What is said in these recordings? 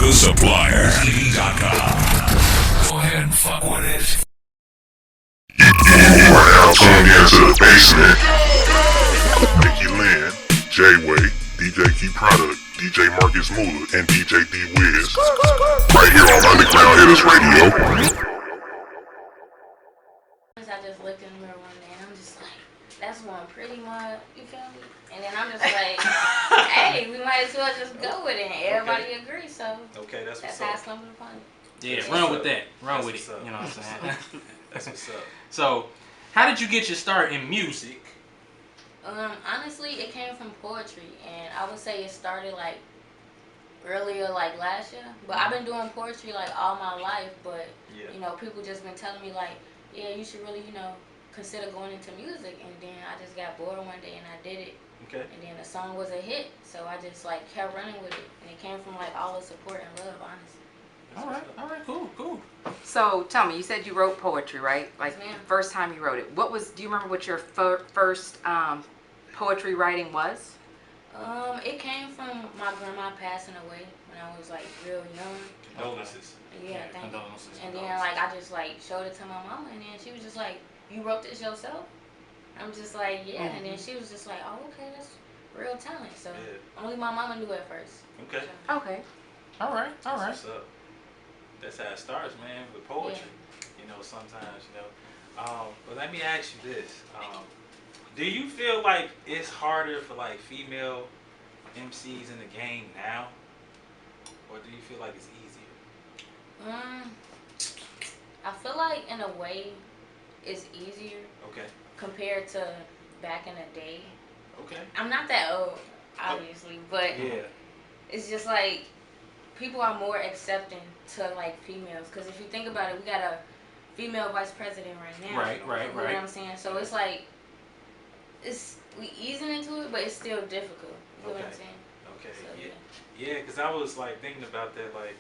The Supplier. TV.com. Go ahead and fuck with it. You are now tuned into the basement. Nicky Lynn, J-Way, DJ Key Product, DJ Marcus Moolah, and DJ D-Wiz. Right here on Underground Hittas Radio. I just looked in the mirror one day and I'm just like, that's one pretty mud, you feel me? And then I'm just like, hey, we might as well just go with it. And everybody agrees, so okay, that's how I stumbled upon it. Yeah, run with that. Run with it. You know what I'm saying? That's what's up. So, how did you get your start in music? Honestly, it came from poetry, and I would say it started like earlier, like last year. But I've been doing poetry like all my life. But you know, people just been telling me like, yeah, you should really, you know, consider going into music. And then I just got bored one day and I did it. Okay. And then the song was a hit, so I just like kept running with it, and it came from like all the support and love, honestly. All right, cool. So tell me, you said you wrote poetry, right? Like Yes, ma'am. the first time you wrote it. Do you remember what your first poetry writing was? It came from my grandma passing away when I was like real young. Condolences. Yeah, thank you. Condolences. And then like I just like showed it to my mama, and then she was just like, "You wrote this yourself?" I'm just like, "Yeah." And then she was just like, "Oh, okay, that's real talent." So only my mama knew at first. Okay. Okay. All right. What's up? That's how it starts, man, with poetry. You know, sometimes, you know. But let me ask you this. Do you feel like it's harder for like female MCs in the game now? Or do you feel like it's easier? I feel like in a way it's easier. Okay. Compared to back in the day. Okay. I'm not that old, obviously, but it's just like people are more accepting to like females. Because if you think about it, we got a female vice president right now. Right. You know what I'm saying? So it's like we easing into it, but it's still difficult. You know what I'm saying? Okay. So, Yeah, because I was like thinking about that, like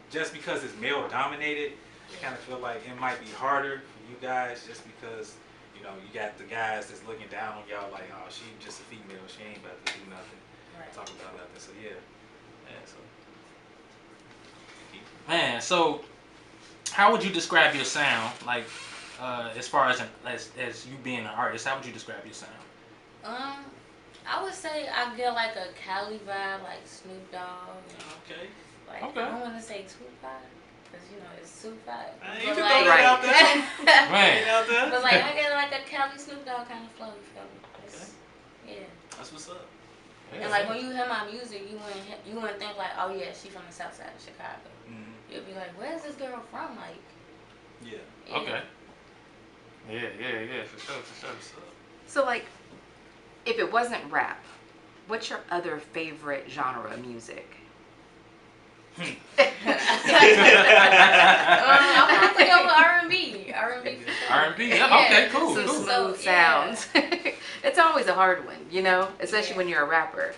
just because it's male dominated, I kind of feel like it might be harder for you guys just because, you know, you got the guys that's looking down on y'all like, oh, she just a female, she ain't about to do nothing, talk about nothing. So Man, so how would you describe your sound? Like, as far as you being an artist, how would you describe your sound? I would say I get like a Cali vibe, like Snoop Dogg. Okay. Like, Okay. I don't want to say Tupac, because, you know, it's Tupac. You can throw that out there. Right. Out there. But like, I get like a Cali Snoop Dogg kind of flow, you feel me? Yeah. That's what's up. And like when you hear my music, you wouldn't think like, oh yeah, she from the south side of Chicago. Mm-hmm. You'll be like, where's this girl from? Like, yeah. Okay. Yeah, for sure. So like, if it wasn't rap, what's your other favorite genre of music? I'm gonna go with R&B. R&B for sure. R&B. Yeah. Okay. Cool. Some Cool. smooth sounds. It's always a hard one, you know, especially when you're a rapper.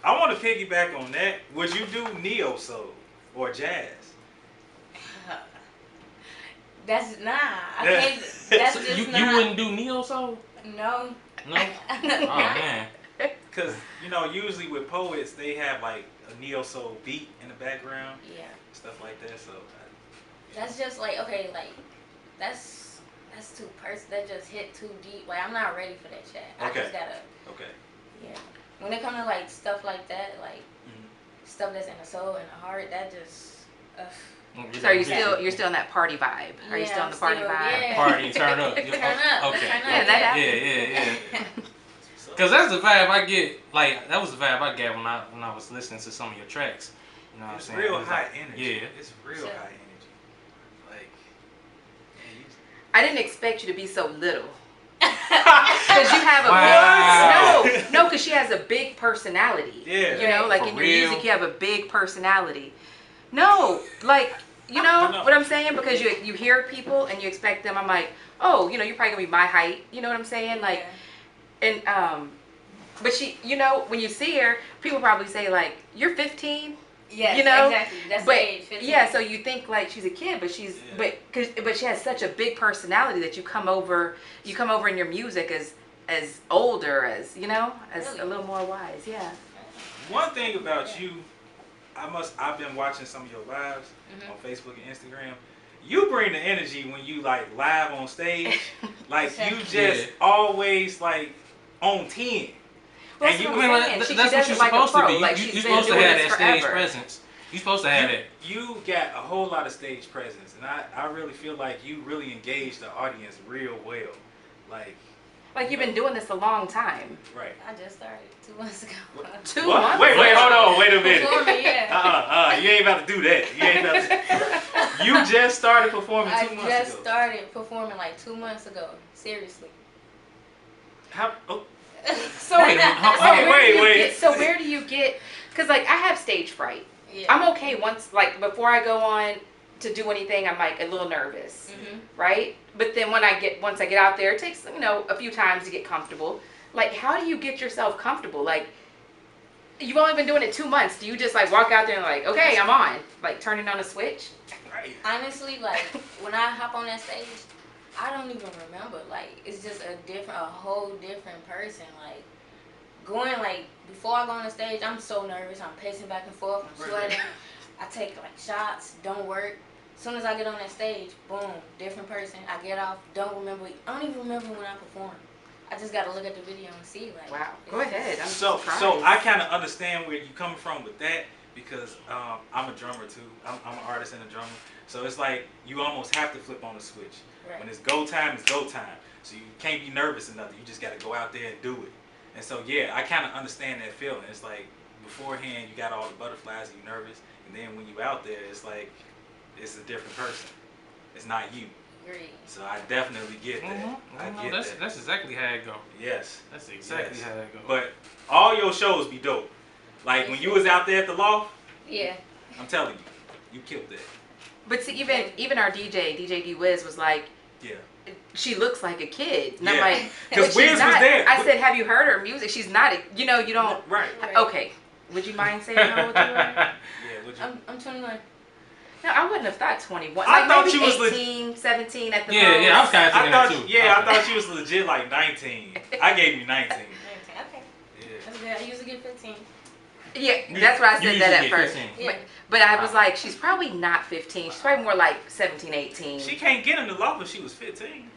I want to piggyback on that. Would you do neo soul or jazz? That's I can't. That's just You not. wouldn't do neo soul? No. No. Oh man. Because, you know, usually with poets, they have like a neo soul beat in the background. Yeah. Stuff like that. So That's just like, okay, like that's too that just hit too deep. Like, I'm not ready for that shit. I just gotta. Okay. Yeah. When it comes to like stuff like that, like stuff that's in the soul and the heart, that just. So you're still in that party vibe? Are you still in the party vibe? Yeah. Party, turn up. Turn up. Okay. Turn up. Yeah, that happens. Yeah. Cause that's the vibe I get. Like that was the vibe I got when I was listening to some of your tracks. You know what I'm It's saying? real It was high like, energy. Yeah. It's real Sure. high energy. Like, I didn't expect you to be so little. Because you have a big, no, because she has a big personality. Yeah. You know, like For in your real? music, you have a big personality. No, like, you know what I'm saying? Because you hear people and you expect them. I'm like, oh, you know, you're probably gonna be my height. You know what I'm saying? Like, and but she, you know, when you see her, people probably say like, you're 15. Yes, you know, exactly. That's but the age, 15. yeah, so you think like she's a kid, but she's but she has such a big personality that you come over in your music as older, as you know, as Really? a little more wise. Yeah. one thing about you I've been watching some of your lives on Facebook and Instagram. You bring the energy when you like live on stage. Like you just always like on 10. Well, And you, that's that's what you're like supposed to be. Like You're supposed to have that stage presence. You're supposed to have that. You got a whole lot of stage presence, and I really feel like you really engage the audience real well. Like you've been doing this a long time. Right. I just started 2 months ago. 2 What? months? Wait, hold on, wait a minute. Performing, yeah. You ain't about to do that. You ain't about to. You just started performing 2 months ago. I just started performing like 2 months ago. Seriously. How? Oh. So Wait. So where do you get? Because like I have stage fright. Yeah. I'm okay once before I go on to do anything. I'm like a little nervous, right? But then once I get out there, it takes a few times to get comfortable. Like how do you get yourself comfortable? Like you've only been doing it 2 months. Do you just like walk out there and like okay I'm on like turning on a switch? Right. Honestly, like when I hop on that stage, I don't even remember. Like it's just a whole different person. Like going like before I go on the stage, I'm so nervous. I'm pacing back and forth. I'm sweating. I take like shots. Don't work. As soon as I get on that stage, boom, different person. I get off. I don't even remember when I performed. I just got to look at the video and see. Like wow. Go ahead. I'm so I kind of understand where you're coming from with that because I'm a drummer too. I'm an artist and a drummer. So it's like you almost have to flip on the switch. Right. When it's go time, it's go time. So you can't be nervous or nothing. You just got to go out there and do it. And so, yeah, I kind of understand that feeling. It's like beforehand, you got all the butterflies and you're nervous. And then when you out there, it's like it's a different person. It's not you. Great. So I definitely get that. I get that. That's exactly how it go. Yes. That's exactly how it go. But all your shows be dope. Like when you was out there at the loft, Yeah. I'm telling you killed that. But see, even our DJ D Wiz was like, Yeah. she looks like a kid. And Yeah. I'm like, Because but Wiz she's was not. there. I said, have you heard her music? She's not. You don't. Right. Okay. Would you mind saying how old you are? Yeah. Would you? I'm 21. No, I wouldn't have thought 21. I Like thought maybe you was 18, 17 at the most. Yeah, I was kind of thinking that too. I thought she was legit like 19. I gave you 19. Okay. Yeah. That's good. I usually get 15. Yeah, that's why I said that at first. 15. Yeah. But I was like, she's probably not 15. She's probably more like 17, 18. She can't get in the loft if she was 15.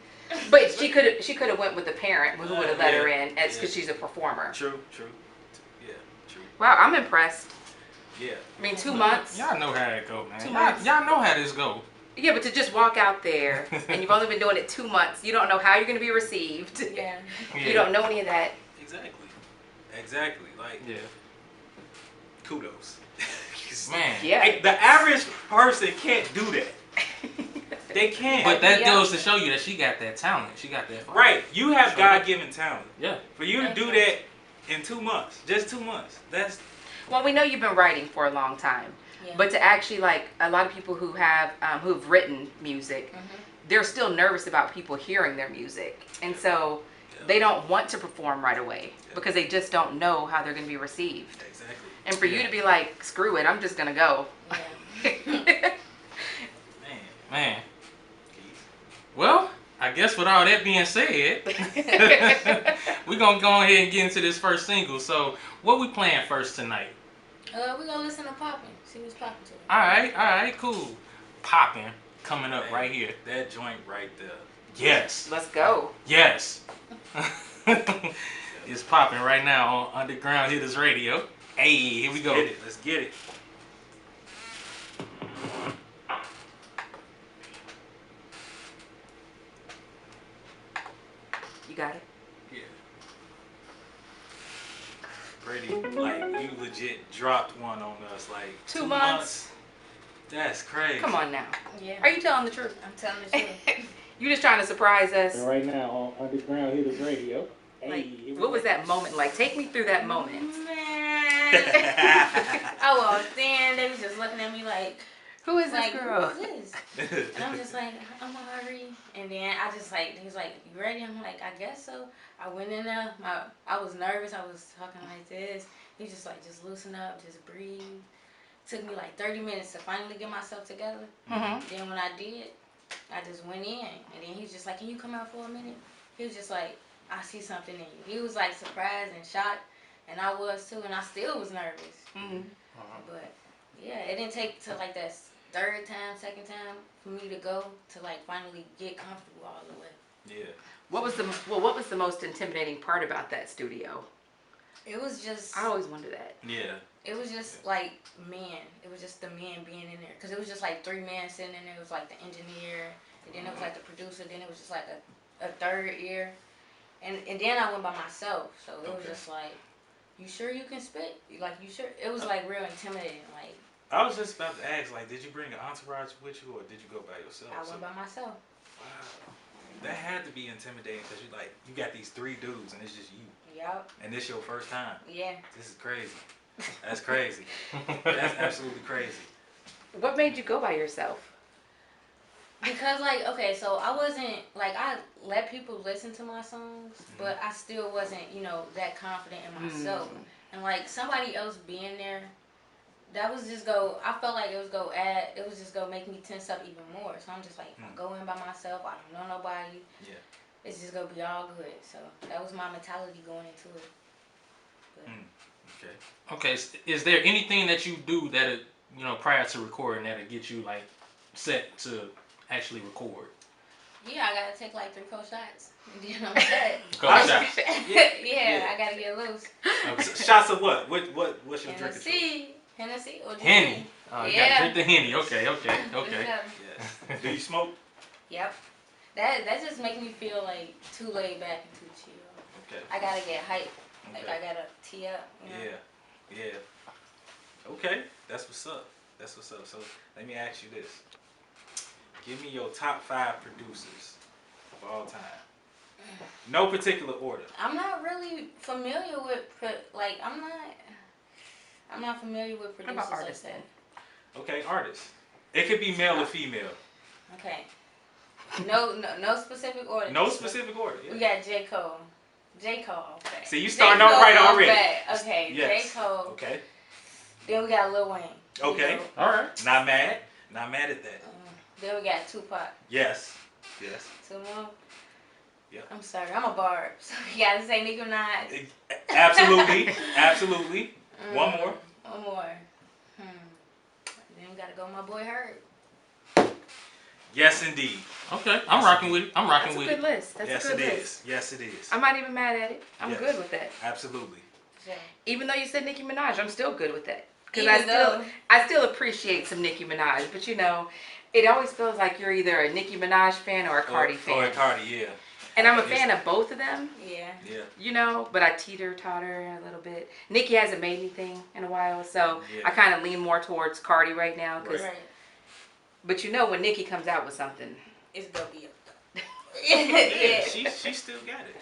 But she could have went with the parent who would have let her in because she's a performer. True. Yeah, true. Wow, I'm impressed. Yeah. I mean, 2 months. Y'all know how it go, man. 2 months. Y'all know how this go. Yeah, but to just walk out there and you've only been doing it 2 months, you don't know how you're going to be received. Yeah. You don't know any of that. Exactly. Like, Yeah. kudos. Man. Yeah. Like, the average person can't do that. They can't. But that goes to show you that she got that talent. She got that. Right. You have God-given talent. Yeah. For you to do that in 2 months, just 2 months, that's... Well, we know you've been writing for a long time. Yeah. But to actually, like, a lot of people who have, who've written music, they're still nervous about people hearing their music. And so they don't want to perform right away because they just don't know how they're going to be received. Exactly. And for you to be like, screw it, I'm just going to go. Yeah. Man. Well, I guess with all that being said, we're going to go ahead and get into this first single. So, what we playing first tonight? We're going to listen to Poppin'. See what's poppin' to them. All right, cool. Poppin' coming up right here. That joint right there. Yes. Let's go. Yes. It's popping right now on Underground Hittas Radio. Hey, here we go. Let's get it. You got it? Yeah. Pretty, like, you legit dropped one on us, like 2 months. That's crazy. Come on now. Yeah. Are you telling the truth? I'm telling the truth. You just trying to surprise us? Right now on Underground Hittas Radio. Like, what was that moment like? Take me through that moment. Man. I walked in, they was just looking at me like, Who is this like, girl? who is this? And I'm just like, I'm gonna hurry. And then I just like, he was like, you ready? I'm like, I guess so. I went in there. I was nervous. I was talking like this. He was just like, just loosen up, just breathe. Took me like 30 minutes to finally get myself together. Mm-hmm. Then when I did, I just went in. And then he was just like, can you come out for a minute? He was just like, I see something in you. He was like surprised and shocked. And I was too. And I still was nervous. Mm-hmm. But Yeah, it didn't take to like that third time, second time for me to go to like finally get comfortable all the way. Yeah. What was the most intimidating part about that studio? It was just. I always wonder that. Yeah. It was just like men. It was just the men being in there, cause it was just like 3 men sitting in there. It was like the engineer, and then it was like the producer. Then it was just like a third ear, and then I went by myself. So it was just like, you sure you can spit? Like you sure? It was like real intimidating. Like I was just about to ask, like, did you bring an entourage with you, or did you go by yourself? I went by myself. Wow. That had to be intimidating, because you got these 3 dudes, and it's just you. Yep. And this your first time. Yeah. This is crazy. That's crazy. That's absolutely crazy. What made you go by yourself? Because like, okay, so I wasn't like, I let people listen to my songs, but I still wasn't, that confident in myself. And like somebody else being there, that was just I felt like it was just go make me tense up even more. So I'm just like, if I go in by myself, I don't know nobody. Yeah. It's just gonna be all good. So that was my mentality going into it. But, Okay. Okay, is there anything that you do that, prior to recording that'll get you like set to actually record? yeah, I gotta take like 3-4 shots. And then I'm set. Couple shots. Yeah, I gotta get loose. Okay. So, shots of what? What's your drinking choice? Hennessy or just Henny. Oh, you Yeah. gotta drink the Henny. Okay. Yes. Do you smoke? Yep. That just makes me feel like too laid back and too chill. Okay. I gotta get hype. Like Okay. I gotta tee up. Yeah. Okay, that's what's up. So let me ask you this. Give me your top 5 producers of all time. No particular order. I'm not really familiar with I'm not familiar with What producers about like artists that. then? Okay, artists. It could be male or female. Okay. No specific order. No specific order. We Yeah. got J. Cole. Okay. See, you starting off right already. Okay, Yes. J. Cole. Okay. Then we got Lil Wayne. Okay. All right. Not mad at that. Then we got Tupac. Yes. 2 more. Yeah. I'm sorry, I'm a barb, so you gotta say Nicki Minaj. Absolutely. One more. One more. Then we gotta go with my boy Herb. Yes, indeed. Okay, I'm rocking with it. That's a good list. That's Yes, a good it list. is. Yes, it is. I'm not even mad at it. I'm Yes. good with that. Absolutely. Yeah. Even though you said Nicki Minaj, I'm still good with that. Because Even I still appreciate some Nicki Minaj, but it always feels like you're either a Nicki Minaj fan or a Cardi fan. Or a Cardi, yeah. And I'm a fan of both of them, Yeah. but I teeter-totter a little bit. Nicki hasn't made anything in a while, so Yeah. I kind of lean more towards Cardi right now. Right. But when Nicki comes out with something, It's gonna be up. Yeah, she still got it.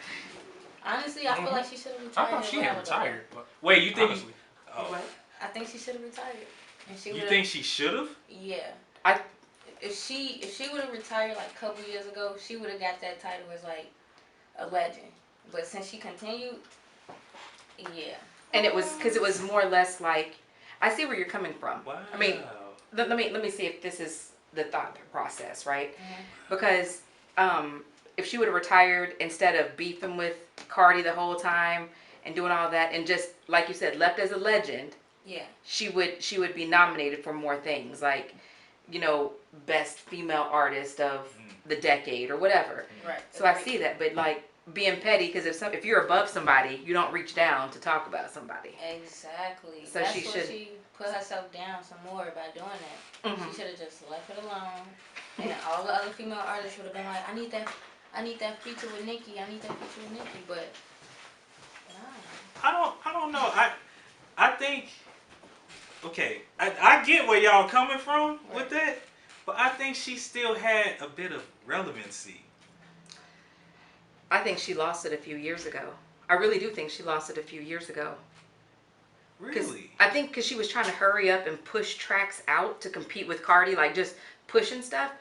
Honestly, I feel like she should have I retired. thought she a had while ago. retired. But Wait, you think? honestly, what? I think she should have retired. And she You would've- think she should have? Yeah. I- If she would have retired like a couple years ago, she would have got that title as like a legend. But since she continued, yeah. And it was more or less like, I see where you're coming from. Wow. I mean, let me see if this is the thought process, right? Mhm. Because if she would have retired instead of beefing with Cardi the whole time and doing all that, and just like you said, left as a legend, Yeah. she would be nominated for more things, like best female artist of the decade or whatever. Right. So I see that, but like being petty, because if you're above somebody, you don't reach down to talk about somebody. Exactly. So That's she what should- she put herself down some more by doing that. Mhm. She should have just left it alone, and then all the other female artists would have been like, I need that feature with Nicki. I need that feature with Nicki. But nah. I don't know. I think. Okay, I get where y'all coming from with that, but I think she still had a bit of relevancy. I think she lost it a few years ago. I really do think she lost it a few years ago. Really? I think because she was trying to hurry up and push tracks out to compete with Cardi, like just pushing stuff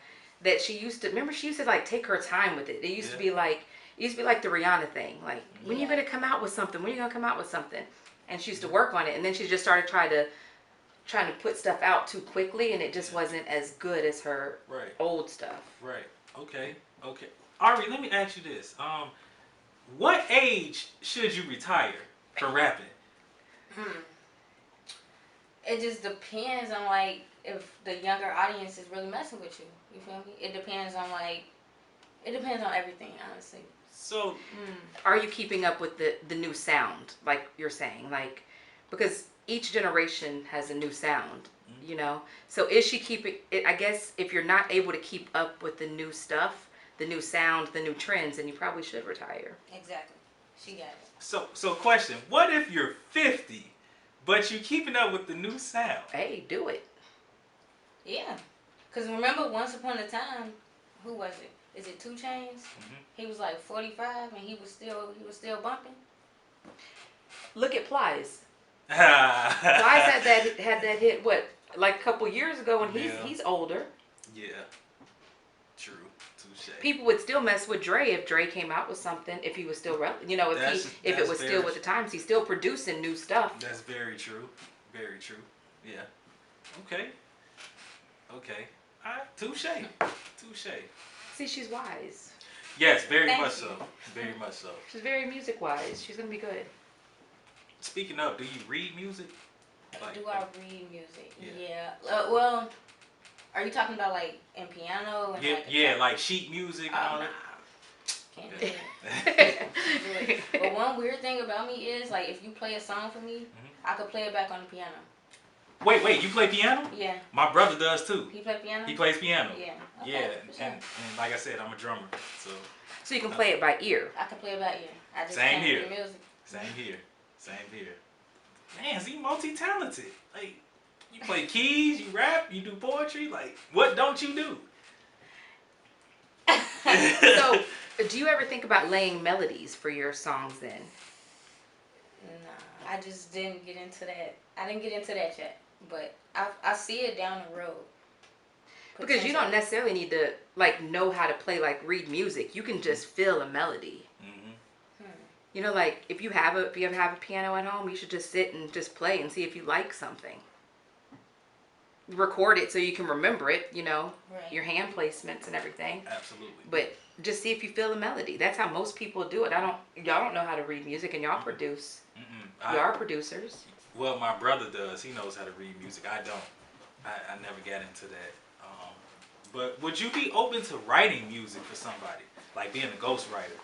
that she used to like take her time with it. It used to be like the Rihanna thing. Like, when you gonna come out with something? When you gonna come out with something? And she used to work on it, and then she just started trying to put stuff out too quickly, and it just wasn't as good as her old stuff. Right. Okay. Ari, let me ask you this. What age should you retire from rapping? It just depends on like if the younger audience is really messing with you. You feel me? It depends on everything, honestly. So, Are you keeping up with the new sound, like you're saying, like because each generation has a new sound, you know? So is she keeping it? I guess if you're not able to keep up with the new stuff, the new sound, the new trends, then you probably should retire. Exactly. She got it. so question. What if you're 50, but you're keeping up with the new sound? Hey, do it. Yeah. Cause remember, once upon a time, who was it? Is it 2 Chainz? He was like 45 and he was still bumping. Look at Plies. Plies Plies had that hit what, like a couple years ago, and he's older. Yeah. True. Touche. People would still mess with Dre if Dre came out with something, if he was still relevant. You know, if it was still with the times, he's still producing new stuff. That's very true. Very true. Yeah. Okay. Touche. See, she's wise. Yes, very Thank much you. so. Very much so. She's very music wise. She's gonna be good. Speaking of, do you read music? Do I read music? Yeah. Yeah. Well, are you talking about like in piano? And like sheet music and all nah. that? Can't do it. But one weird thing about me is like if you play a song for me, I could play it back on the piano. Wait, you play piano? Yeah. My brother does too. He play piano? He plays piano. Yeah. Okay, Yeah, for sure. and like I said, I'm a drummer, so. So you can play it by ear. I can play it by ear. I just Same can't here. read music. Same here. Man, he multi-talented. Like, you play keys, you rap, you do poetry. Like, what don't you do? So, do you ever think about laying melodies for your songs then? Nah, I just didn't get into that. I didn't get into that yet. But I see it down the road. Because you don't necessarily need to like know how to play, like read music. You can just feel a melody. You know, like if you ever have a piano at home, you should just sit and just play and see if you like something. Record it so you can remember it, you know, Right. your hand placements and everything. Absolutely. But just see if you feel the melody. That's how most people do it. Y'all don't know how to read music, and y'all produce. You are producers. Well, my brother does. He knows how to read music. I don't. I never got into that. But would you be open to writing music for somebody, like being a ghostwriter?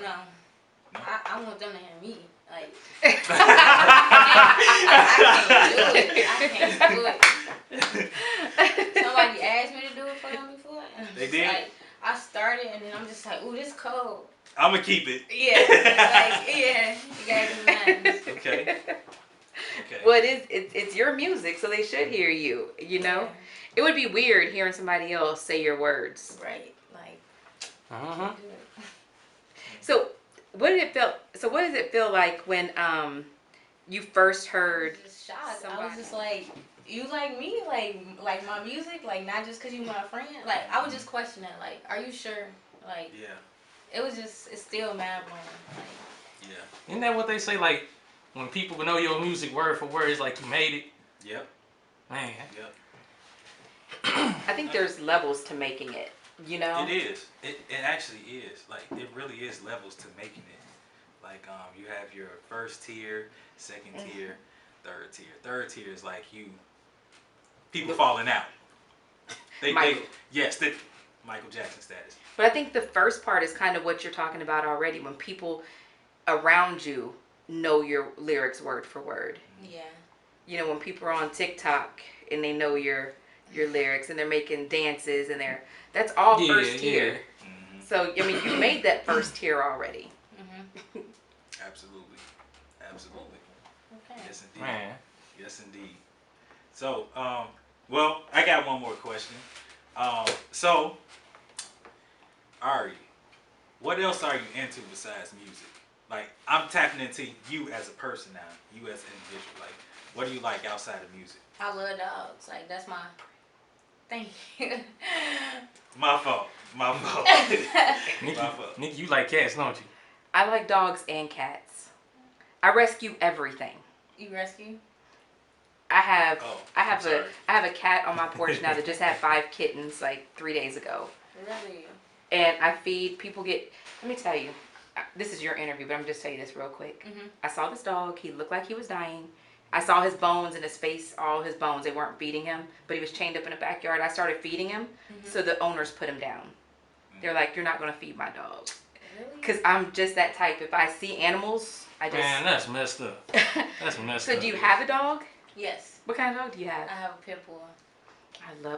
No. I want them to hear me. Like, I can't do it. Somebody asked me to do it for them before. And They did? Like, I started and then I'm just like, ooh, this cold. I'm going to keep it. Yeah. Like, yeah. You gotta do mine. Okay. Well, it's your music, so they should hear you. You know, Yeah. It would be weird hearing somebody else say your words. Right. Like, do it. So, what does it feel like when you first heard? I was just shocked. Somebody. I was just like, you like me? Like my music? Like, not just because you my friend? Like, I would just question that. Like, are you sure? Like, Yeah. it was just, it's still mad blowing. Like, Yeah. Isn't that what they say? Like when people know your music word for word, it's like you made it. Yep. Man. Yep. I think there's levels to making it. You know. It is. It actually is. Like, it really is levels to making it. Like, you have your first tier, second tier, third tier. Third tier is like people falling out. Michael. Michael Jackson status. But I think the first part is kind of what you're talking about already. When people around you know your lyrics word for word. yeah. You know, when people are on TikTok and they know your lyrics and they're making dances and that's all first tier. Mm-hmm. So I mean, you made that first tier already. Mm-hmm. Absolutely. Okay. Yes, indeed. Man. Yes, indeed. So, well, I got one more question. So, Ari, what else are you into besides music? Like, I'm tapping into you as a person now, you as an individual. Like, what do you like outside of music? I love dogs. Like, that's my thing. My fault. Nikki, you like cats, don't you? I like dogs and cats. I rescue everything. You rescue? I have sorry. I have a cat on my porch now that just had 5 kittens like 3 days ago. Really? And I feed people. Let me tell you, this is your interview, but I'm just tell you this real quick. Mm-hmm. I saw this dog. He looked like he was dying. I saw his bones in his face, all his bones. They weren't feeding him, but he was chained up in the backyard. I started feeding him, so the owners put him down. They're like, "You're not going to feed my dog." Really? Because I'm just that type. If I see animals, I just... Man, that's messed up. That's messed up. So do you have a dog? Yes. What kind of dog do you have? I have a pit bull.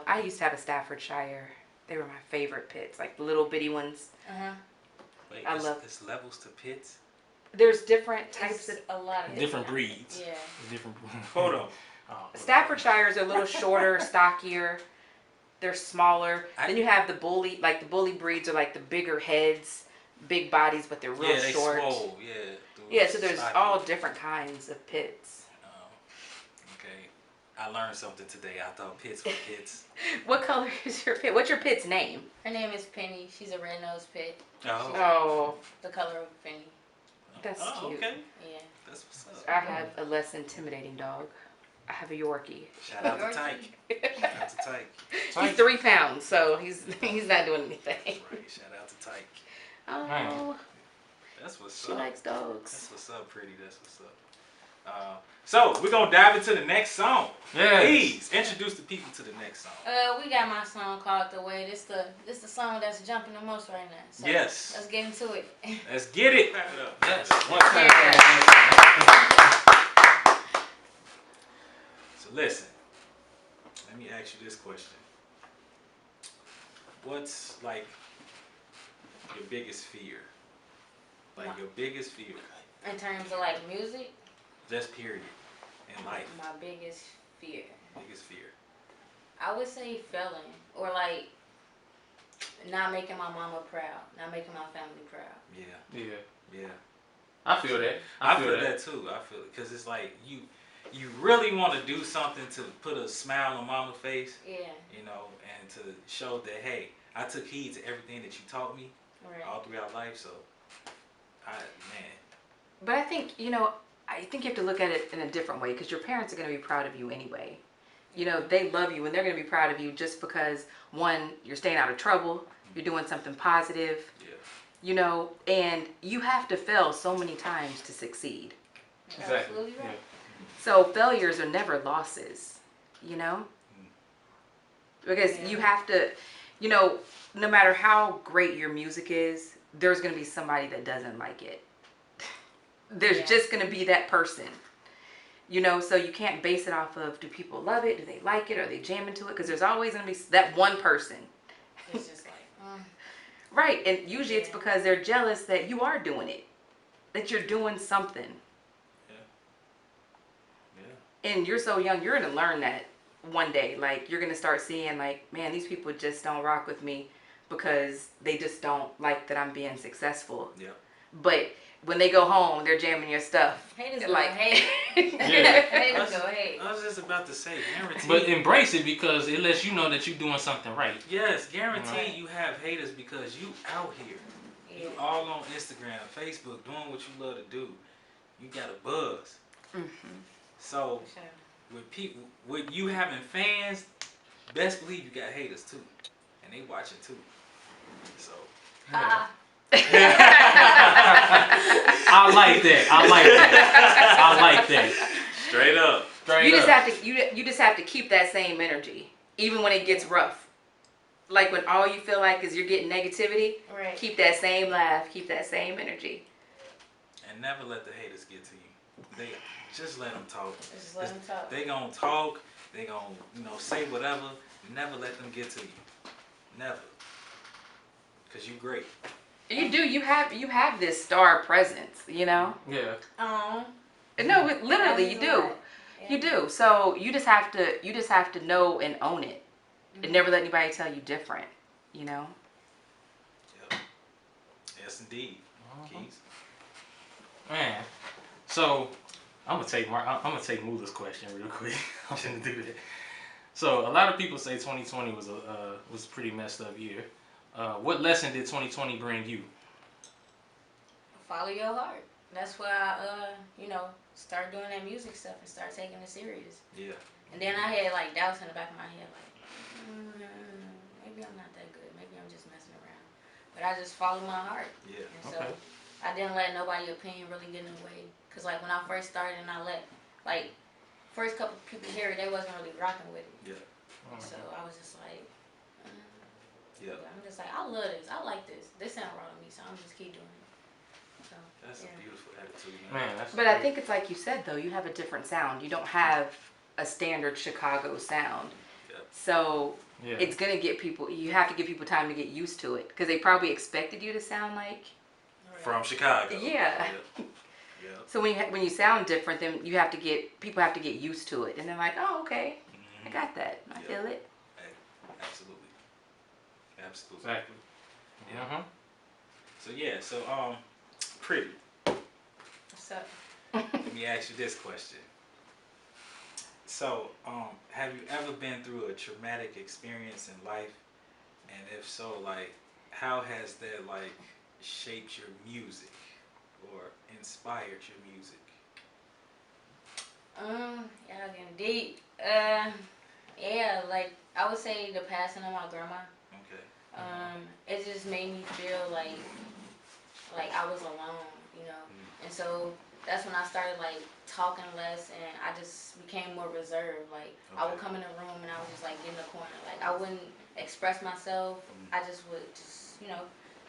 I used to have a Staffordshire. They were my favorite pits, like the little bitty ones. Wait, I love- there's levels to pits? There's different types It's of... a lot of Different breeds. Yeah. Different. Hold on. Staffordshires are a little shorter, stockier. They're smaller. Then you have the bully, like the bully breeds are like the bigger heads, big bodies, but they're real Yeah, they short. swole. Yeah, so there's stocky. all different kinds of pits. Okay. I learned something today. I thought pits were pits. What color is your pit? What's your pit's name? Her name is Penny. She's a red-nosed pit. Oh. Oh, The color of Penny. that's cute. Okay. Yeah. That's what's up. I have a less intimidating dog. I have a Yorkie. Shout out to Tyke. Shout out to Tyke. He's 3 pounds, so he's not doing anything. Right. Shout out to Tyke. Oh, That's what's she up. likes dogs. That's what's up, pretty. That's what's up. So we're gonna dive into the next song. Yes. Please introduce the people to the next song. We got my song called "The Way." This the song that's jumping the most right now. So Yes. Let's get into it. Let's get it. Yes. So listen. Let me ask you this question. What's like your biggest fear? Like your biggest fear. In terms of like music, Just period. In life. my biggest fear, Biggest fear. I would say failing or like not making my mama proud, not making my family proud. Yeah. Yeah. Yeah. I feel that. I feel that too. I feel it because it's like you really want to do something to put a smile on mama's face, Yeah. you know, and to show that hey, I took heed to everything that you taught me Right. all throughout life. So, But I think, I think you have to look at it in a different way because your parents are going to be proud of you anyway. They love you and they're going to be proud of you just because, one, you're staying out of trouble, you're doing something positive, and you have to fail so many times to succeed. Exactly. Absolutely right. Yeah. So failures are never losses, Because you have to, no matter how great your music is, there's going to be somebody that doesn't like it. There's just going to be that person, so you can't base it off of, do people love it? Do they like it? Are they jamming to it? Because there's always going to be that one person. It's just like, Right. And usually it's because they're jealous that you are doing it, that you're doing something. Yeah. And you're so young, you're going to learn that one day. Like, you're going to start seeing, like, man, these people just don't rock with me because they just don't like that I'm being successful. Yeah. But when they go home, they're jamming your stuff. haters They're go like, hate. Yeah. Haters go hate. I was just about to say, guarantee. But embrace it because it lets you know that you're doing something right. Yes, guarantee Right. you have haters because you out here. You Yeah. all on Instagram, Facebook, doing what you love to do. You got a buzz. So For sure. with people, with you having fans, best believe you got haters too, and they watching too. So Ah, I like that. I like that. straight up. Straight you just up. have to you just have to keep that same energy, even when it gets rough. Like when all you feel like is you're getting negativity, right. keep that same laugh, keep that same energy. And never let the haters get to you. They just let them talk. Just let them talk. They gonna talk. They gonna say whatever. Never let them get to you. Never. Cause you great. You do. You have this star presence. Yeah. No, literally, you do. Yeah. You do. So you just have to know and own it, and never let anybody tell you different. Yep. Yes, indeed. Keys. Man. So I'm gonna take Mula's question real quick. I'm gonna do that. So a lot of people say 2020 was a pretty messed up year. What lesson did 2020 bring you? Follow your heart. That's why I, start doing that music stuff and start taking it serious. Yeah. And then I had like doubts in the back of my head, like, maybe I'm not that good. Maybe I'm just messing around. But I just followed my heart. Yeah. And so Okay. I didn't let nobody's opinion really get in the way. Cause like when I first started and I let, like, first couple people hear it, they wasn't really rocking with it. Yeah. So I was just like, Yeah. I'm just like, I love this. I like this. This sound wrong to me, so I'm just keep doing it. So, That's a beautiful attitude, Man, that's But I think it's like you said though, you have a different sound. You don't have a standard Chicago sound. Yep. So yeah. it's gonna get people. You have to give people time to get used to it because they probably expected you to sound like. From Chicago. Yeah. Yeah. So when you sound different, then people have to get used to it, and they're like, oh, okay, I got that. I feel it. Absolutely. Exactly. Yeah. So Pretty. What's up? Let me ask you this question. So, have you ever been through a traumatic experience in life? And if so, like, how has that, like, shaped your music or inspired your music? Y'all getting deep. Yeah, like, I would say the passing of my grandma. Okay. It just made me feel like I was alone, you know. And so that's when I started like talking less, and I just became more reserved. Like I would come in the room and I would just like get in the corner. Like I wouldn't express myself. I just would just, you know,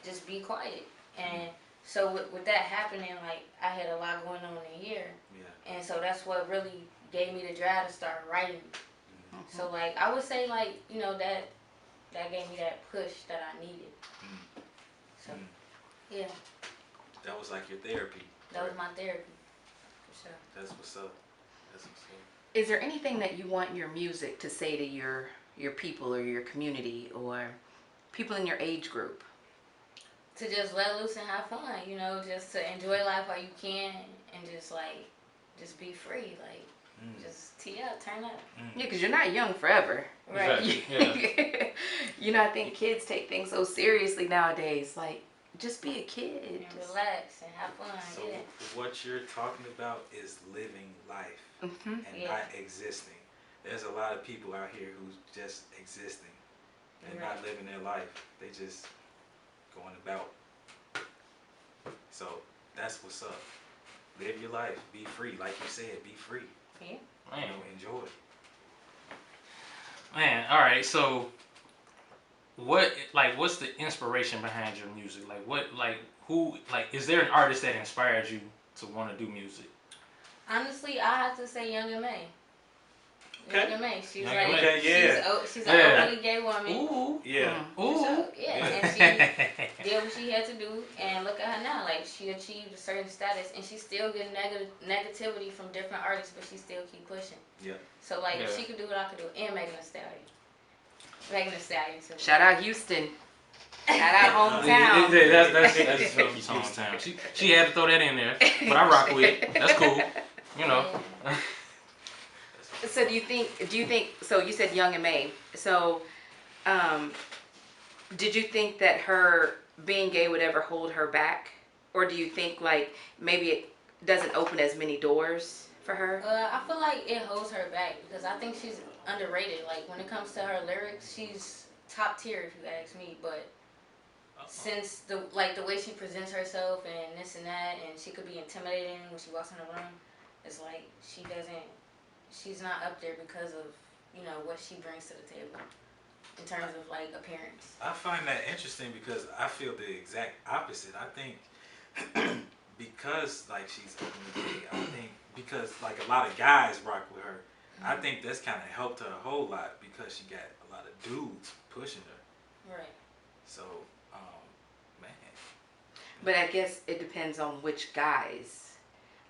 just be quiet. And so with that happening, like I had a lot going on in here. Yeah. And so that's what really gave me the drive to start writing. So like I would say like, you know, that gave me that push that I needed. So yeah. That was like your therapy. That was my therapy. For sure. That's what's up. That's what's up. Is there anything that you want your music to say to your people or your community or people in your age group? To just let loose and have fun, you know, just to enjoy life while you can and just like, just be free, like, just tee up, turn up. Yeah, because you're not young forever. Right. Exactly. Yeah. You know, I think kids take things so seriously nowadays. Like, just be a kid. And Just relax and have fun. So Yeah. what you're talking about is living life and not existing. There's a lot of people out here who's just existing and not living their life. They just going about. So that's what's up. Live your life. Be free. Like you said, be free. Yeah. You know, enjoy it. Man, all right. So, what's the inspiration behind your music? Is there an artist that inspired you to want to do music? Honestly, I have to say Young and May. Okay. Young and May. She's Young like, and May. she's an openly gay woman. Ooh. Yeah. Ooh. So, yeah, and she did what she had to do, and look at her now. Like, she achieved a certain status, and she's still getting negativity from different artists, but she still keep pushing. Yeah. So, like, if she could do it, I could do it. And Megan Thee Stallion. Megan Thee Stallion, too. shout out Houston. Shout out hometown. That's Philly's hometown. She had to throw that in there, but I rock with it. That's cool. You know. So do you think, so you said Young and May. So, did you think that her being gay would ever hold her back? Or do you think like maybe it doesn't open as many doors for her? I feel like it holds her back because I think she's underrated. Like when it comes to her lyrics, she's top tier if you ask me. But since the way she presents herself and this and that, and she could be intimidating when she walks in the room, it's like she's not up there because of, you know, what she brings to the table in terms of like appearance. I find that interesting because I feel the exact opposite. I think because like she's openly gay, I think because like a lot of guys rock with her, I think that's kind of helped her a whole lot because she got a lot of dudes pushing her. Right. So, man. But I guess it depends on which guys.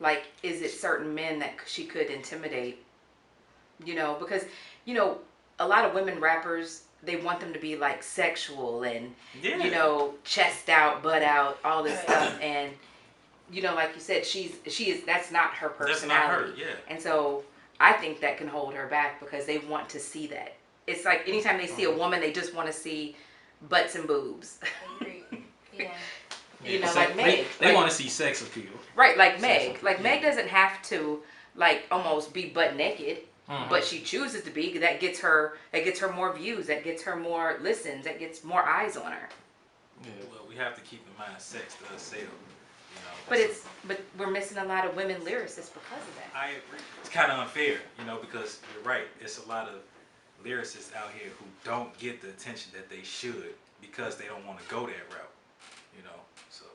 Like, is it certain men that she could intimidate? You know, because, you know, a lot of women rappers, they want them to be like sexual and, you know, chest out, butt out, all this stuff. And, you know, like you said, that's not her personality. That's not her, yeah. And so I think that can hold her back because they want to see that. It's like anytime they see a woman, they just want to see butts and boobs. Agreed. Yeah. You know, like Meg. They want to see sex appeal. Right, like Meg. Like Meg doesn't have to like almost be butt naked, but she chooses to be. That gets her more views. That gets her more listens. That gets more eyes on her. Yeah. Well, we have to keep in mind sex does sell. You But we're missing a lot of women lyricists because of that. I agree. It's kind of unfair, because you're right. It's a lot of lyricists out here who don't get the attention that they should because they don't want to go that route, So,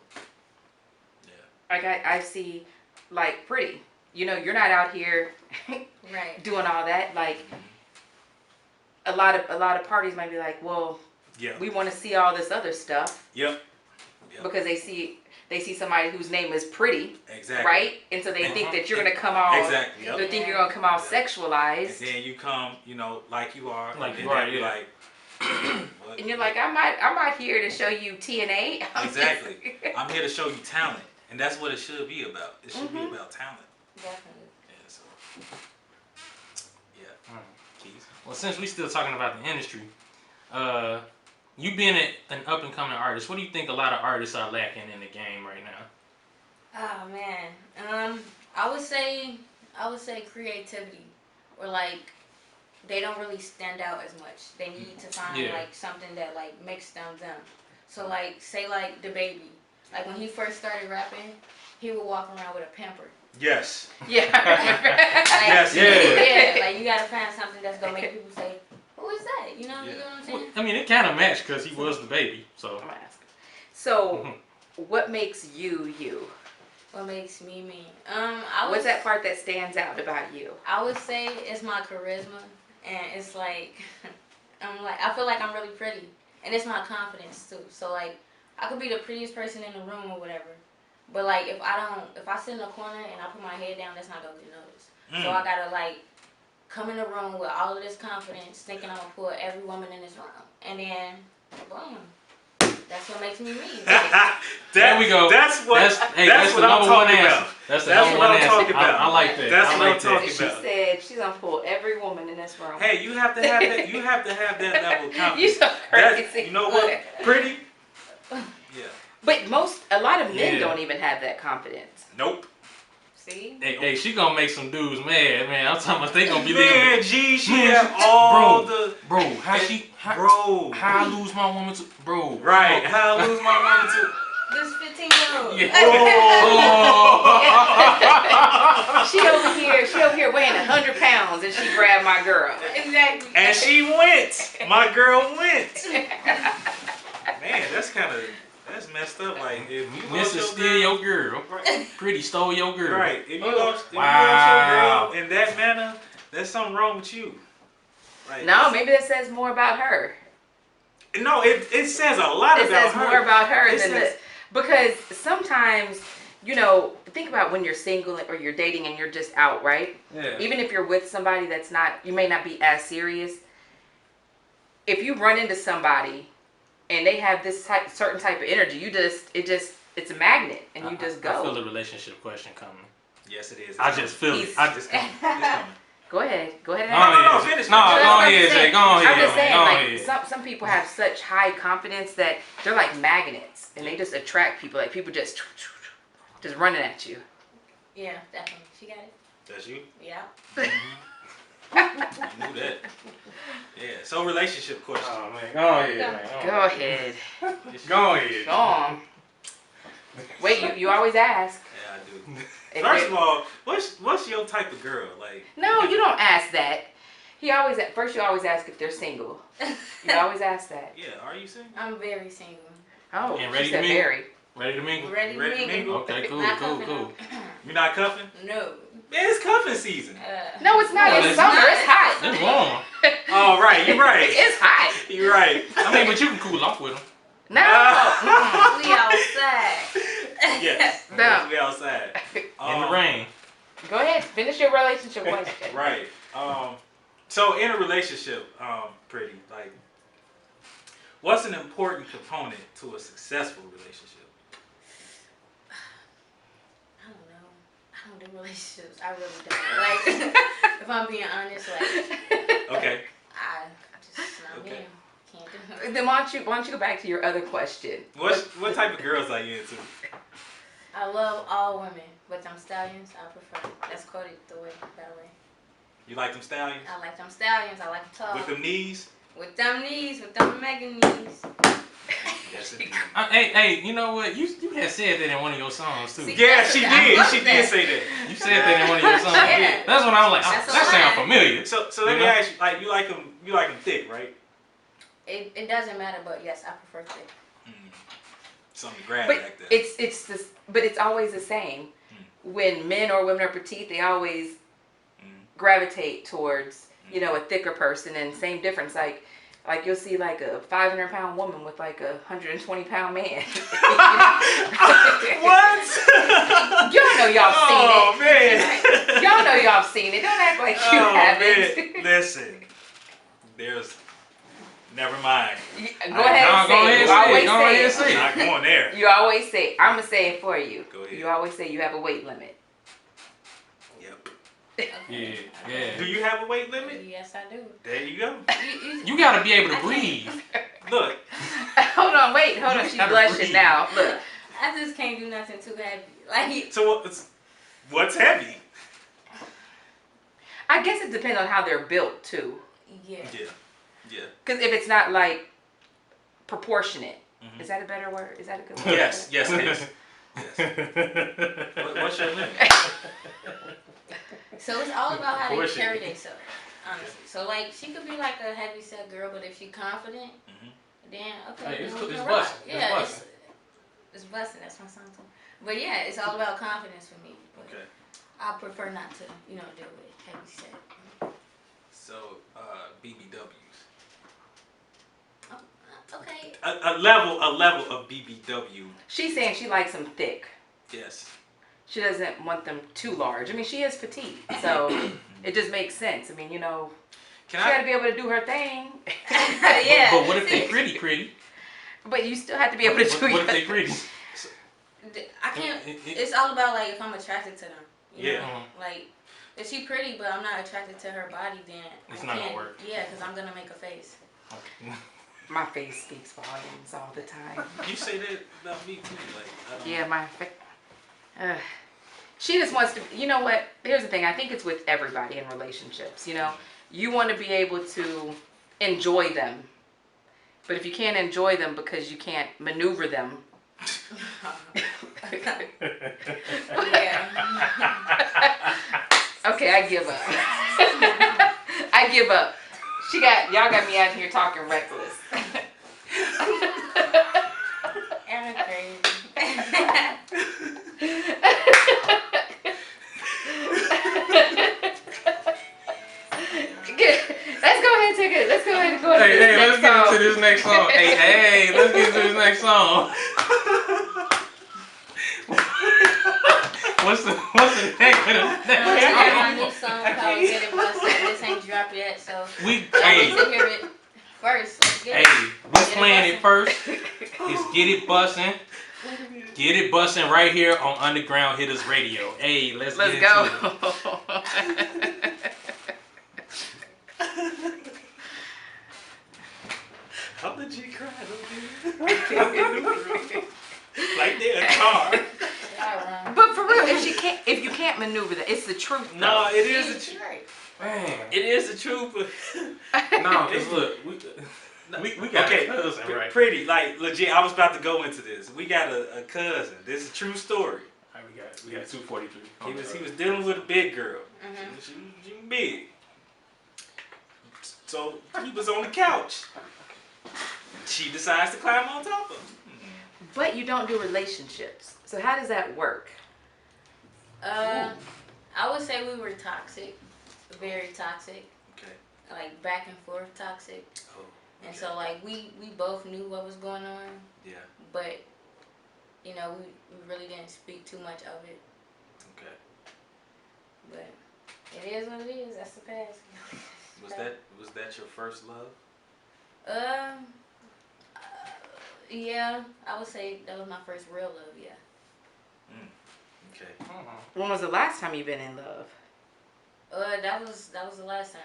yeah. Like I see, like Pretty. You're not out here Right. doing all that. Like a lot of parties might be like, well, Yeah. we want to see all this other stuff. Yep. Because they see somebody whose name is Pretty, Exactly. right? And so they think that you're gonna come all Exactly. Yep. they think you're gonna come all sexualized. And then you come, like you are, Like and you are, then you're yeah. like, what? And you're like, I'm not here to show you TNA. Exactly. I'm here to show you talent, and that's what it should be about. It should be about talent. Definitely. Yeah. So. Yeah. Keys. Well, since we still talking about the industry, you being an up and coming artist, what do you think a lot of artists are lacking in the game right now? Oh man. I would say creativity, or like they don't really stand out as much. They need to find like something that like makes them them. So like say like the baby, like when he first started rapping, he would walk around with a pamper. Yes. Yeah. Yes. Yeah. Like you gotta find something that's gonna make people say, "Who is that?" You know what I'm saying? Well, I mean, it kind of matched because he was the baby. So. I'm gonna ask. So, what makes you you? What makes me me? What's that part that stands out about you? I would say it's my charisma, and it's like I feel like I'm really pretty, and it's my confidence too. So like I could be the prettiest person in the room or whatever, but like if I sit in a corner and I put my head down, that's not gonna get noticed. So I gotta like come in the room with all of this confidence, thinking I'm gonna pull every woman in this room, and then boom. That's what makes me me. There we go. That's what the I'm number one talking answer. about. That's the That's number what one I'm answer. talking about. I like that. That's I what like I'm that. talking She about. said she's gonna pull every woman in this room. Hey, you have to have that. You have to have that level of confidence. You so crazy. You know what? Pretty. Yeah. But a lot of men Yeah. don't even have that confidence. Nope. See? Hey, she gonna make some dudes mad, man. I'm talking about they gonna be Man, there. G, she had all the. Bro, how I lose my woman to, bro. Right. How I lose my woman to. This 15-year-old. Yeah. Oh. She over here weighing 100 pounds, and she grabbed my girl. Exactly. And she went. My girl went. Man, that's messed up. Like if you Mrs. Steal your girl. Pretty stole your girl. Right. If you lost your Wow. girl in that manner, there's something wrong with you. Like, No, maybe that says more about her. No, it says a lot It about says her. more about her It than says- because sometimes, think about when you're single or you're dating and you're just out, right? Yeah. Even if you're with somebody you may not be as serious. If you run into somebody and they have this certain type of energy, it's a magnet, and you just go. I feel the relationship question coming. Yes, it is. I just feel it. He's- It's coming. It's coming. Go ahead. And No, ask. finish. No, That's go what I'm ahead, saying. Jay. Go ahead. I'm just saying, Go like ahead. some people have such high confidence that they're like magnets, and they just attract people. Like people just running at you. Yeah, definitely. She got it. That's you. Yeah. You knew that. Yeah. So relationship question. Oh man, go ahead, man. Go ahead. Go ahead. Go on. Wait, you always ask. Yeah, I do. If First it- of all, what's your type of girl? Like. No, you don't ask that. You always ask if they're single. You always ask that. Yeah. Are you single? I'm very single. Oh, And she ready to said mingle? very. Ready to mingle? Ready Ready to to mingle? mingle? Okay, cool, Not cool, cuffing cool. up. You're not cuffing? No. Man, it's cuffing season. No, it's not. No, It's it's summer. not. It's hot. It's warm. Oh, right. You're right. It's hot. You're right. I mean, but you can cool off with them. No. We outside. Yes. No. We outside. In the rain. Go ahead. Finish your relationship question. Right. So in a relationship, Pretty, like, what's an important component to a successful relationship? I don't know. I don't do relationships. I really don't. Like, if I'm being honest, like, Okay. I just not Okay. me. Can't do it. Then why don't you go back to your other question? What type of girls are you into? I love all women, but them stallions, I prefer. That's quoted the way, by the way. You like them stallions? I like them stallions. I like them tall. With them knees? With them knees, with them mega knees. Yes, indeed. Hey, you know what? You had said that in one of your songs too. See, Yeah, she did. She that. did say that. You said that in one of your songs. Yeah. That's when I was like, That's oh, a that sounds lie. familiar. So let me ask you, like, you like them thick, right? It doesn't matter, but yes, I prefer thick. Something to grab But back there. it's this. But it's always the same. When men or women are petite, they always gravitate towards a thicker person, and same difference. Like you'll see like a 500-pound woman with like a 120-pound man. What? Y'all know y'all seen it. Oh man. Y'all know y'all seen it. Don't act like you haven't. Man. Listen, there's. Never mind. Go ahead and say it. You always say it. I'm not going there. You always say, I'm going to say it for you. Go ahead. You always say you have a weight limit. Yep. Yeah. Do you have a weight limit? Yes, I do. There you go. You got to be able to breathe. Look. Hold on. She's blushing breathe. now. Look. I just can't do nothing too heavy. Like, So what's heavy? I guess it depends on how they're built, too. yeah. Yeah. Because if it's not, like, proportionate. Is that a better word? Is that a good word? Yes, it is. Yes. What's your limit? So it's all about how they Portion. carry themselves, honestly. So like she could be like a heavy set girl, but if she confident, then okay, Hey, then it's we can busting. rock. It's Yeah, busting. it's busting. That's my song too. But yeah, it's all about confidence for me. But Okay. I prefer not to, deal with heavy set. So, BBWs. Okay. A level of BBW. She's saying she likes them thick. Yes. She doesn't want them too large. I mean, she is petite, so it just makes sense. I mean, she got to be able to do her thing. Yeah. But what if they pretty? But you still have to be able to do What if they your pretty? I can't. It's all about like if I'm attracted to them. You know? Yeah. Like if she pretty, but I'm not attracted to her body, then It's I not can't. gonna work. Yeah, because I'm gonna make a face. My face speaks volumes all the time. You say that about me too. Like, I don't Yeah, my face. She just wants to. You know what? Here's the thing. I think it's with everybody in relationships. You want to be able to enjoy them, but if you can't enjoy them because you can't maneuver them. Yeah. Okay, I give up. I give up. Y'all got me out here talking reckless. Aaron crazy. Let's go ahead and go Hey, let's get song. into this next song. Hey, let's get into this next song. What's the name of the I next got my song? new song called Get It Busted. This ain't dropped yet, so We y'all need to hear it first. Let's get it. we playing it first. It's Get It Bussin'. Get It Bussin' right here on Underground Hittas Radio. Hey, let's get into go. it. How did you cry? Like they're a car. But for real, if you can't maneuver that, it's the truth. No, though. it is the truth. Man. It is the truth, but No, because look, we got okay, a cousin, right? pretty, like legit. I was about to go into this. We got a cousin. This is a true story. All right, we got 243. He was dealing with a big girl. She was big. So he was on the couch. She decides to climb on top of him. But you don't do relationships. So how does that work? I would say we were toxic, very toxic. Okay. Like back and forth toxic. Oh. Okay. And so like we both knew what was going on. Yeah. But we really didn't speak too much of it. Okay. But it is what it is. That's the past. Was that your first love? Yeah, I would say that was my first real love. Yeah. Okay. When was the last time you've been in love? That was the last time.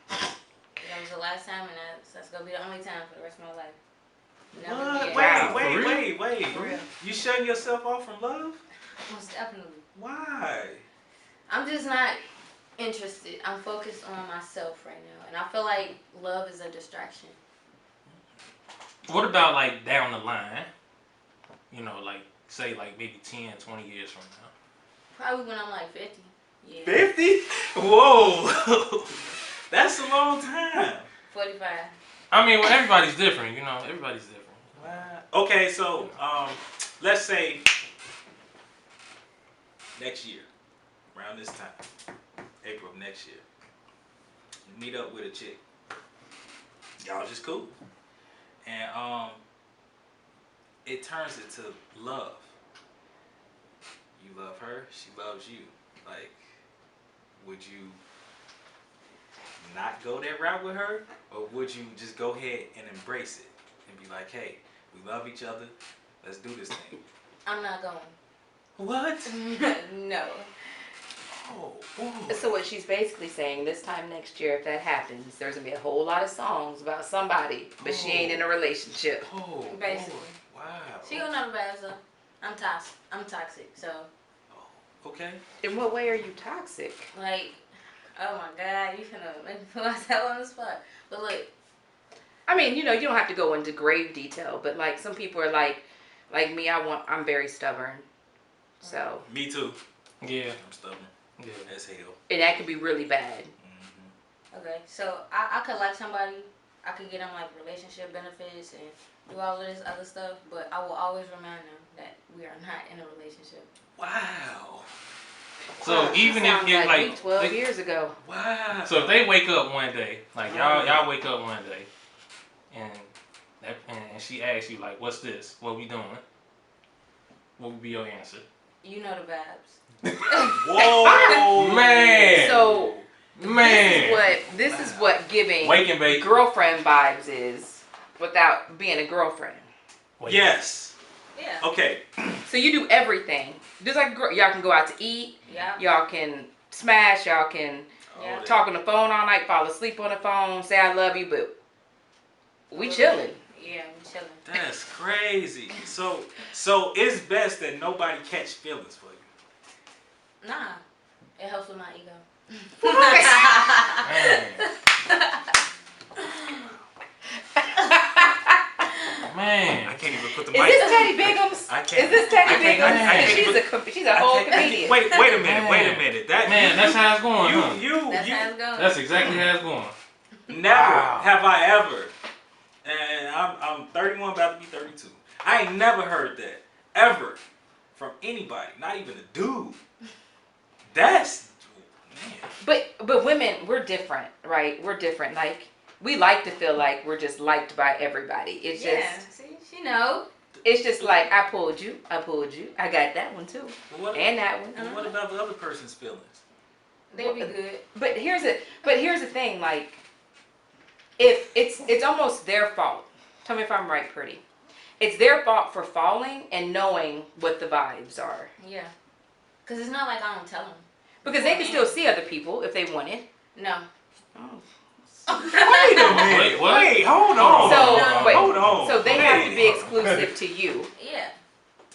That was the last time, and that's gonna be the only time for the rest of my life. Never What? again. Wait. For real. You shutting yourself off from love? Most definitely. Why? I'm just not interested. I'm focused on myself right now, and I feel like love is a distraction. What about like down the line? You know, like say like maybe 10, 20 years from now. Probably when I'm like 50. Yeah. 50? Whoa. That's a long time. 45. I mean, well, everybody's different. You know, everybody's different. Wow. Okay, so let's say next year, around this time, April of next year, you meet up with a chick. Y'all just cool. And it turns into love. You love her, she loves you. Like, would you not go that route with her? Or would you just go ahead and embrace it and be like, hey, we love each other, let's do this thing? I'm not going. What? No. Oh, boy. So what she's basically saying, this time next year, if that happens, there's gonna be a whole lot of songs about somebody, but she ain't in a relationship. Oh, Basically. boy. Wow. She gonna know the bad stuff. I'm toxic, so Okay. In what way are you toxic? like, oh my God, you finna make me put myself on the spot. But look, I mean, you know, you don't have to go into grave detail, but like some people are like me, I'm very stubborn. So. Me too. Yeah. I'm stubborn. Yeah. As hell. And that could be really bad. okay, so I could like somebody, I could get them like relationship benefits and do all of this other stuff, but I will always remind them that we are not in a relationship. Wow. So Wow, even if sounds you like like me 12 years ago. Wow. So if they wake up one day, like y'all wake up one day, and she asks you like, "What's this? What we doing?" What would be your answer? You know the vibes. Whoa. Man. So Man. this is what giving Wake and bake. girlfriend vibes is without being a girlfriend. Yes. Yeah. Okay. So you do everything. Just like y'all can go out to eat. Yeah. Y'all can smash. Y'all can Yeah. talk on the phone all night, fall asleep on the phone, say I love you, but we chilling. Yeah, we chilling. That's crazy. So it's best that nobody catch feelings for you. Nah, it helps with my ego. Man. I can't even put the Is mic. this Teddy Bigums? I can't. Is this Teddy I can't Bigums? She's a whole comedian. Wait a minute. That Man, that's how it's going. Huh? That's how it's going. That's exactly how it's going. Never have I ever, and I'm 31, about to be 32. I ain't never heard that ever from anybody, not even a dude. That's man. But women, we're different, right? We're different. Like we like to feel like we're just liked by everybody. It's just, see, she know. it's just like I pulled you, I got that one too, and that one. And what about the other person's feelings? They'll be good. But here's the thing, like if it's almost their fault. Tell me if I'm right, pretty. It's their fault for falling and knowing what the vibes are. Yeah. Cause it's not like I don't tell them. Because they can still see other people if they wanted. No. Oh. Wait a minute. Wait, what? Wait, hold on. So wait. Hold on. So they have to be exclusive to you. Yeah.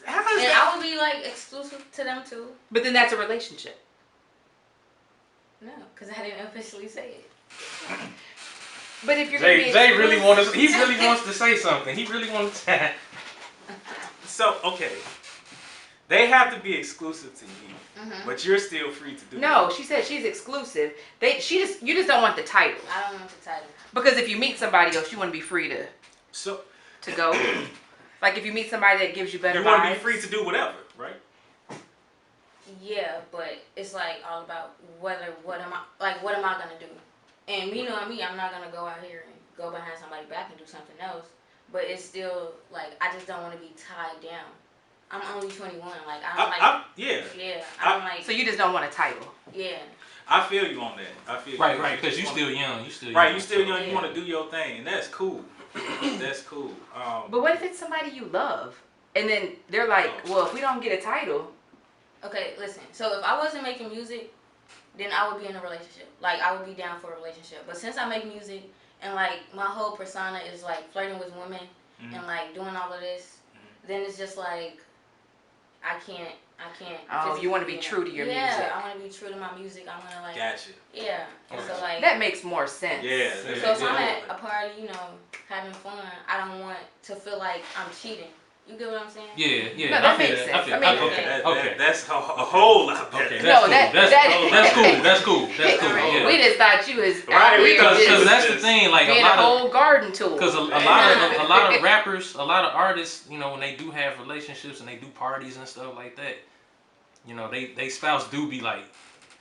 How does And that? I would be like exclusive to them too. But then that's a relationship. No, cause I didn't officially say it. But if you're gonna be Jay really exclusive- he really wants to say something. He really wants to. So okay, they have to be exclusive to you, Mm-hmm. but you're still free to do. No, she said she's exclusive. You just don't want the title. I don't want the title. Because if you meet somebody else, you want to be free So to go. Like if you meet somebody that gives you better you want to vibes. be free to do whatever, right? Yeah, but it's like all about what am I gonna do? And you know me, I'm not gonna go out here and go behind somebody's back and do something else. But it's still like I just don't want to be tied down. I'm only 21. Like I don't Yeah, I don't like. So you just don't want a title. Yeah. I feel you on that. I feel Right, you. right, because you still young. You still young. Right, you still young. You Yeah. want to do your thing, and that's cool. That's cool. But what if it's somebody you love? And then they're like, well, if we don't get a title. Okay, listen. So if I wasn't making music, then I would be in a relationship. Like I would be down for a relationship. But since I make music and like my whole persona is like flirting with women and like doing all of this, then it's just like I can't. Oh, you want to be true to your music. Yeah, I want to be true to my music. I want to like. Gotcha. Yeah. And so like. That makes more sense. Yeah. So if I'm at a party, you know, having fun, I don't want to feel like I'm cheating. You get what I'm saying? Yeah. No, that makes sense. I mean, okay. That's a whole lot better. Okay, No, that's cool. That's cool. Right. Yeah. We just thought you was Right, out we here thought- just Because that's the thing, like being a lot of whole garden tool. because a lot of rappers, a lot of artists, you know, when they do have relationships and they do parties and stuff like that, you know, they spouse do be like,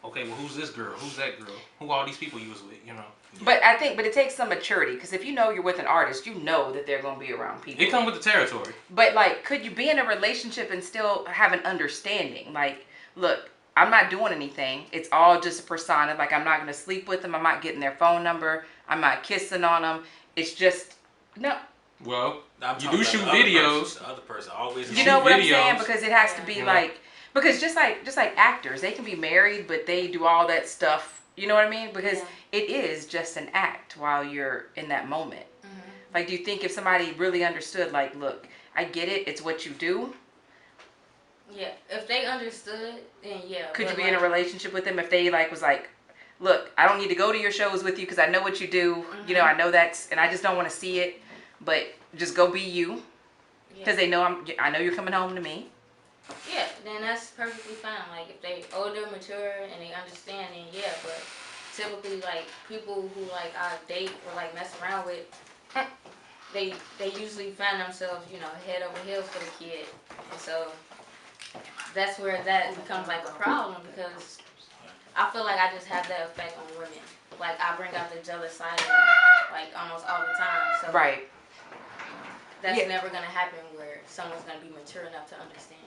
okay, well, who's this girl? Who's that girl? Who all these people you was with? You know. But I think, it takes some maturity, because if you know you're with an artist, you know that they're gonna be around people. It come with the territory. But like, could you be in a relationship and still have an understanding? Like, look, I'm not doing anything. It's all just a persona. Like, I'm not gonna sleep with them. I'm not getting their phone number. I'm not kissing on them. It's just no. Well, I'm you talking do about shoot the other videos. person. The other person always. You know what I'm videos. saying? Because it has to be Yeah. like, because just like actors, they can be married, but they do all that stuff. You know what I mean? Because it is just an act while you're in that moment. Like, do you think if somebody really understood, like, look, I get it, it's what you do. Yeah, if they understood, then yeah. Could you but be in a relationship with them if they like was like, look, I don't need to go to your shows with you because I know what you do. You know, I know and I just don't want to see it. But just go be you, because they know I know you're coming home to me. Yeah, then that's perfectly fine. Like, if they older, mature, and they understand, then yeah. But typically, like, people who like I date or like mess around with, they usually find themselves, you know, head over heels for the kid, and so that's where that becomes like a problem, because I feel like I just have that effect on women. Like, I bring out the jealous side of them, like, almost all the time. So Right. that's never gonna happen where someone's gonna be mature enough to understand.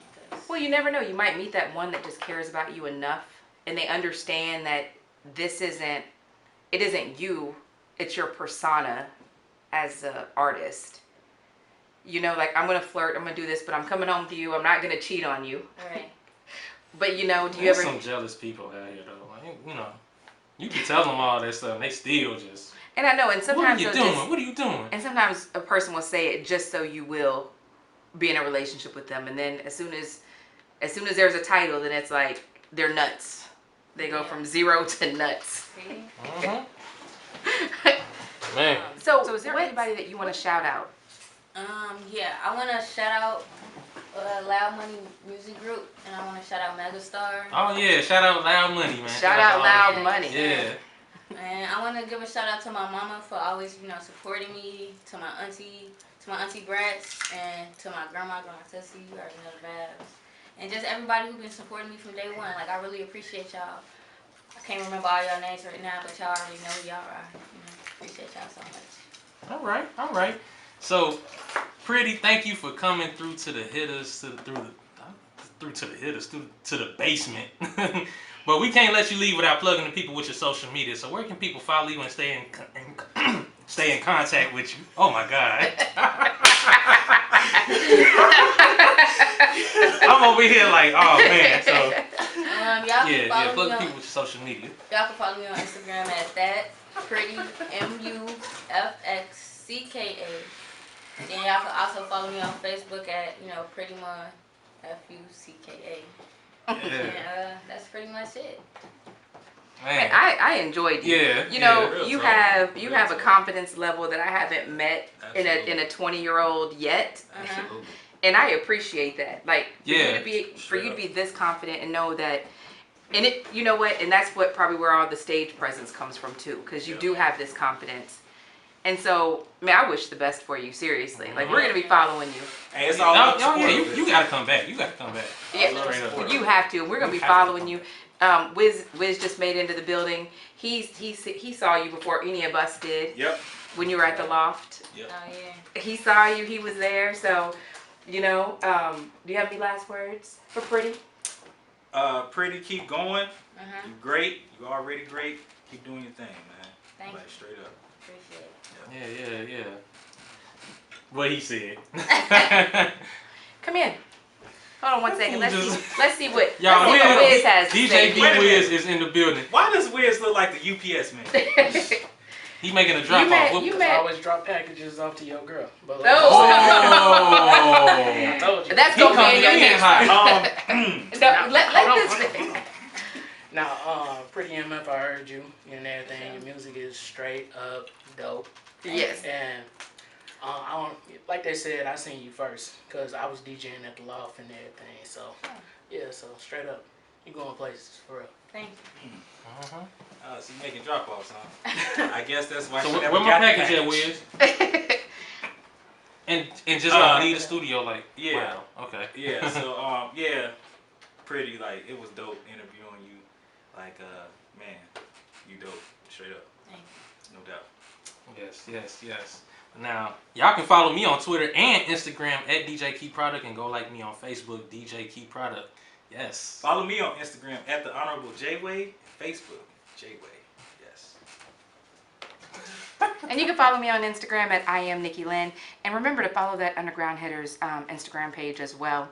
Well, you never know. You might meet that one that just cares about you enough, and they understand that it isn't you, it's your persona as an artist. You know, like, I'm gonna flirt, I'm gonna do this, but I'm coming home to you. I'm not gonna cheat on you. Right. But you know, There's some jealous people out here though. Like, you know, you can tell them all that stuff, and they still just. And I know, and sometimes what are you doing? And sometimes a person will say it just so you will be in a relationship with them, and then as soon as there's a title, then it's like they're nuts. They go from 0 to nuts. Man. So is there anybody that you want to shout out? Yeah, I want to shout out Loud Money Music Group, and I want to shout out Megastar. Oh yeah, shout out Loud Money, man. Shout out Loud Money. Yeah. And I want to give a shout out to my mama for always, you know, supporting me, to my auntie Brats, and to my grandma Tessie, you already know the vibes. And just everybody who's been supporting me from day one. Like, I really appreciate y'all. I can't remember all y'all names right now, but y'all already know who y'all are. You know, appreciate y'all so much. All right. So, Pretty, thank you for coming through to the Hittas, to the basement. But we can't let you leave without plugging the people with your social media. So where can people follow you and stay in contact with you? Oh my God. I'm over here like, oh man. So Y'all can follow plug me the on, people with your social media. y'all can follow me on Instagram at that pretty Mufxcka. And then y'all can also follow me on Facebook at, you know, Pretty Mon Fucka. And that's pretty much it. Man. I enjoyed you. Yeah. You know, real you talk. have a confidence level that I haven't met in a 20-year-old yet. Absolutely. And I appreciate that. Like, for Yeah. you to be this confident and know that, and it, you know what, and that's what probably where all the stage presence comes from too, because you do have this confidence. And so, man, I wish the best for you, seriously. Like, we're gonna be following you. Hey, it's all you gotta come back. You gotta come back. Yeah, Straight up. you have to. We're gonna be following you. Wiz just made it into the building. He saw you before any of us did. Yep. When you were at the loft. Yep. Oh, yeah. He saw you. He was there. So, you know, do you have any last words for Pretty? Pretty, keep going. Uh-huh. You're great. You're already great. Keep doing your thing, man. Thank you. Like, straight up. Appreciate it. Yeah. What he said. Come in. Hold on one second. Let's see what Y'all, Wiz has to DJ say. D Wiz is in the building. Why does Wiz look like the UPS man? He making a drop off. You I met. always drop packages off to your girl. But Oh. I told you. That's He gonna be coming in your in next. hot. No, let Hold this. on. Now, Pretty MF, I heard you and everything. Your music is straight up dope. Yes. And I don't, like they said, I seen you first because I was DJing at the loft and everything. So yeah, so straight up, you going places for real. Thank you. Oh, so you making drop-offs, huh? I guess that's why So she where never my got the package at, Wiz? And just gonna leave the studio like, yeah. wow, okay. Yeah, so yeah, pretty, like, it was dope interviewing you. Like, man, you dope, straight up. Thank No doubt. Yes. Now, y'all can follow me on Twitter and Instagram at DJ Key Product and go like me on Facebook, DJ Key Product. Yes. Follow me on Instagram at the Honorable J-Way, Facebook, J-Way, yes. And you can follow me on Instagram at I am Nikki Lynn. And remember to follow that Underground Hitters Instagram page as well.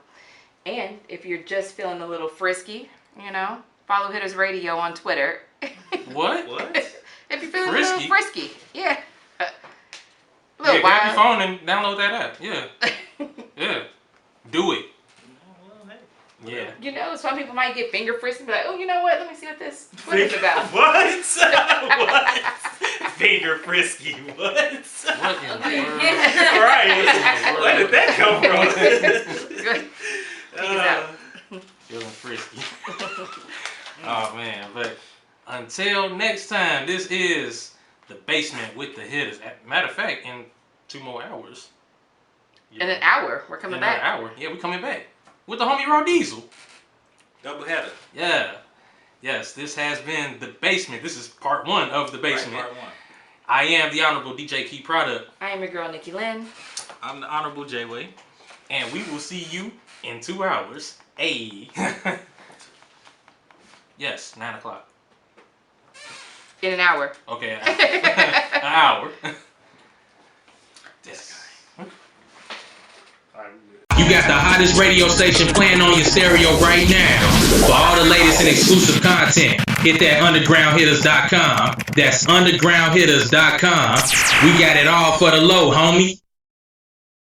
And if you're just feeling a little frisky, follow Hitters Radio on Twitter. What? If you're feeling a Frisky? little frisky, yeah. Yeah, grab your phone and download that app. Yeah. Yeah. Do it. Yeah. Some people might get finger frisky and be like, oh, you know what? Let me see what this Twitter's about. What? What? Finger frisky, what? What in the world? Right. Where did that come from? Good. Take it out. Feeling frisky. Oh, man. But until next time, this is The Basement with the Hitters. Matter of fact, in 2 more hours. In an hour, we're coming back. In an hour. Yeah, we're coming back. With the homie Raw Diesel. Double header. Yeah. Yes, this has been The Basement. This is part 1 of The Basement. Right, part 1. I am the Honorable DJ Key Product. I am your girl, Nikki Lynn. I'm the Honorable J-Way. And we will see you in 2 hours. Hey. Yes, 9 o'clock. In an hour. Okay, an hour. This guy. You got the hottest radio station playing on your stereo right now. For all the latest and exclusive content, hit that undergroundhitters.com. That's undergroundhitters.com. We got it all for the low, homie.